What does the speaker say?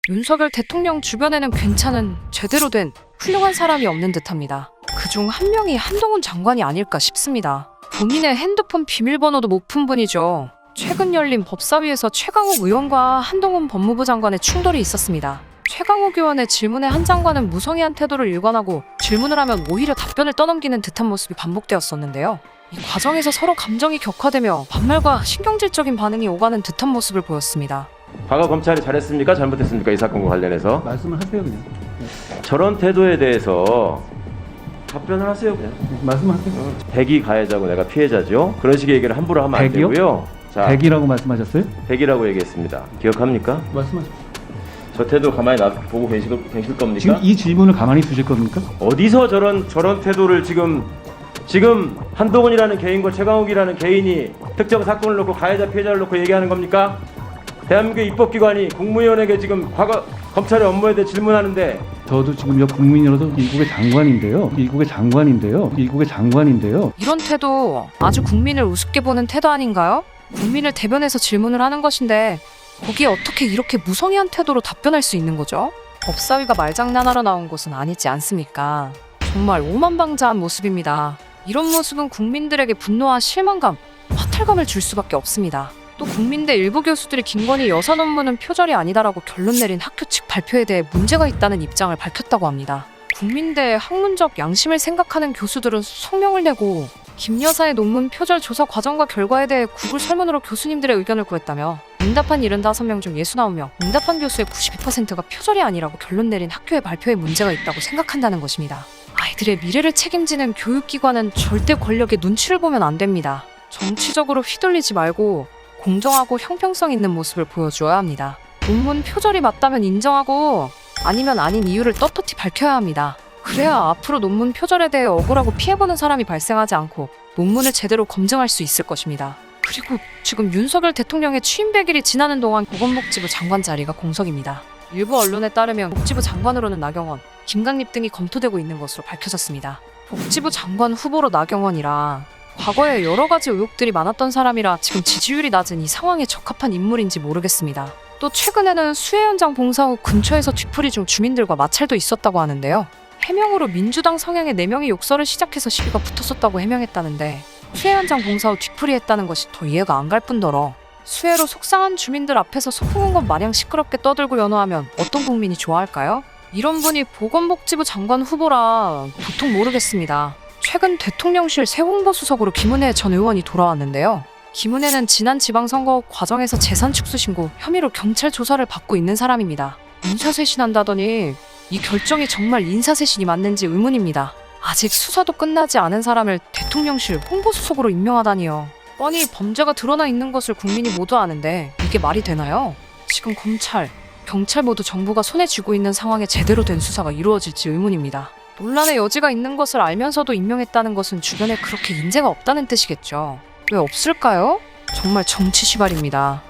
윤석열 대통령 주변에는 괜찮은, 제대로 된 훌륭한 사람이 없는 듯합니다. 그중 한 명이 한동훈 장관이 아닐까 싶습니다. 본인의 핸드폰 비밀번호도 못 푼 분이죠. 최근 열린 법사위에서 최강욱 의원과 한동훈 법무부 장관의 충돌이 있었습니다. 최강욱 의원의 질문에 한 장관은 무성의한 태도를 일관하고 질문을 하면 오히려 답변을 떠넘기는 듯한 모습이 반복되었었는데요. 이 과정에서 서로 감정이 격화되며 반말과 신경질적인 반응이 오가는 듯한 모습을 보였습니다. 과거 검찰이 잘했습니까? 잘못했습니까? 이 사건과 관련해서 말씀을 하세요 그냥. 저런 태도에 대해서 답변을 하세요 그냥. 말씀하세요. 백이 가해자고 내가 피해자죠. 그런 식의 얘기를 함부로 하면 안 백이요? 되고요. 자, 100이라고 말씀하셨어요? 백이라고 얘기했습니다. 기억합니까? 말씀하십시오. 저 태도 가만히 보고 계실 겁니까? 지금 이 질문을 가만히 두실 겁니까? 어디서 저런 태도를 지금 한동훈이라는 개인과 최강욱이라는 개인이 특정 사건을 놓고 가해자 피해자를 놓고 얘기하는 겁니까? 대한민국 입법기관이 국무위원에게 지금 과거 검찰의 업무에 대해 질문하는데 저도 지금 국민으로서 일국의 장관인데요. 이런 태도 아주 국민을 우습게 보는 태도 아닌가요? 국민을 대변해서 질문을 하는 것인데 거기에 어떻게 이렇게 무성의한 태도로 답변할 수 있는 거죠? 법사위가 말장난하러 나온 곳은 아니지 않습니까? 정말 오만방자한 모습입니다. 이런 모습은 국민들에게 분노와 실망감, 화탈감을 줄 수밖에 없습니다. 또 국민대 일부 교수들이 김건희 여사 논문은 표절이 아니다라고 결론 내린 학교 측 발표에 대해 문제가 있다는 입장을 밝혔다고 합니다. 국민대의 학문적 양심을 생각하는 교수들은 성명을 내고 김 여사의 논문 표절 조사 과정과 결과에 대해 구글 설문으로 교수님들의 의견을 구했다며 응답한 75명 중 69명, 응답한 교수의 92%가 표절이 아니라고 결론 내린 학교의 발표에 문제가 있다고 생각한다는 것입니다. 아이들의 미래를 책임지는 교육기관은 절대 권력의 눈치를 보면 안 됩니다. 정치적으로 휘둘리지 말고 공정하고 형평성 있는 모습을 보여주어야 합니다. 논문 표절이 맞다면 인정하고 아니면 아닌 이유를 떳떳이 밝혀야 합니다. 그래야 앞으로 논문 표절에 대해 억울하고 피해보는 사람이 발생하지 않고 논문을 제대로 검증할 수 있을 것입니다. 그리고 지금 윤석열 대통령의 취임 100일이 지나는 동안 보건복지부 장관 자리가 공석입니다. 일부 언론에 따르면 복지부 장관으로는 나경원, 김강립 등이 검토되고 있는 것으로 밝혀졌습니다. 복지부 장관 후보로 나경원이라 과거에 여러 가지 의혹들이 많았던 사람이라 지금 지지율이 낮은 이 상황에 적합한 인물인지 모르겠습니다. 또 최근에는 수해 현장 봉사 후 근처에서 뒤풀이 중 주민들과 마찰도 있었다고 하는데요. 해명으로 민주당 성향의 4명이 욕설을 시작해서 시비가 붙었었다고 해명했다는데 수해 현장 봉사 후 뒤풀이했다는 것이 더 이해가 안 갈 뿐더러 수해로 속상한 주민들 앞에서 소풍 온 것 마냥 시끄럽게 떠들고 연호하면 어떤 국민이 좋아할까요? 이런 분이 보건복지부 장관 후보라 도통 모르겠습니다. 최근 대통령실 새 홍보수석으로 김은혜 전 의원이 돌아왔는데요. 김은혜는 지난 지방선거 과정에서 재산 축소 신고 혐의로 경찰 조사를 받고 있는 사람입니다. 인사쇄신한다더니 이 결정이 정말 인사쇄신이 맞는지 의문입니다. 아직 수사도 끝나지 않은 사람을 대통령실 홍보수석으로 임명하다니요. 뻔히 범죄가 드러나 있는 것을 국민이 모두 아는데 이게 말이 되나요? 지금 검찰, 경찰 모두 정부가 손에 쥐고 있는 상황에 제대로 된 수사가 이루어질지 의문입니다. 논란의 여지가 있는 것을 알면서도 임명했다는 것은 주변에 그렇게 인재가 없다는 뜻이겠죠. 왜 없을까요? 정말 정치 시발입니다.